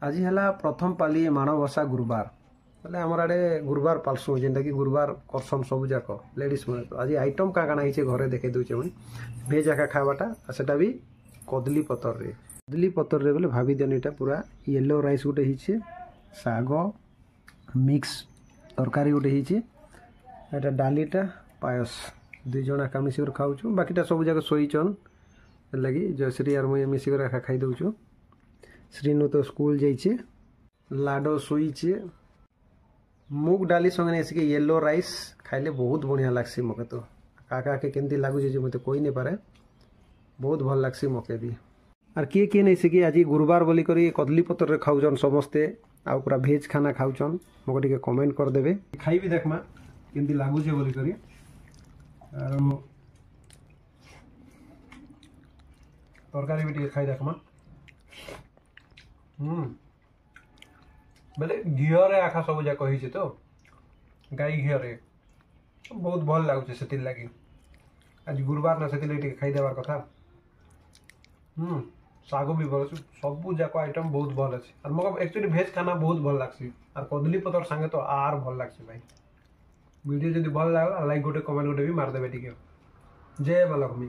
आज है प्रथम पाली माणबसा गुरुवार बोले आमर आड़े गुरुवार पालसु जेनटा कि गुरुवार करसन सब जाक लेडीज मैंने तो आज आइटम क्या काना घरे देखे दूचे मुझे भेज आका खावाटा सेटा भी कदली पतर रे बोले भाभी दियन यहाँ पूरा येलो राइस गोटे ही साग मिक्स तरकारी गोटे ही डालीटा पायस दुई जन आका मिसिक खाऊ बाकीटा सब जाक शोचन लगी जयश्री आर मुझे मिसिक आका खाई दौचु श्रीनु तो स्कूल जाइए लाडो शोचे मुग डाली संगे ऐसे येलो राइस खाइले बहुत बढ़िया लगसी मके तो काका के केमती लगुचे मत कोई नहीं पारे बहुत भल लगसी मके भी आर किए नहीं सी आज गुरुवार बोली करी कदली पतर रे खाऊन समस्ते आ पूरा भेज खाना खाऊन मोके टिके कमेंट करदेवे खाई भी देखमा केमती लगुचे बोली करी आर तरकारी भी टिके खाई देखमा बोले घीरे आखा सब जा कही तो गाई घीरे बहुत भल लगुचे से लगी आज गुरुवार ना से खाई देवार कथा साग भी भल सब जाक आइटम बहुत भल अच्छे और मगर एक्चुअली भेज खाना बहुत भल लगसी और कदली पतर संगे तो आर भल लगसी भाई वीडियो जब भल लगा लाइक गोटे कमेंट गोटे भी मारदेवे टिके जय बालक्ष्मी।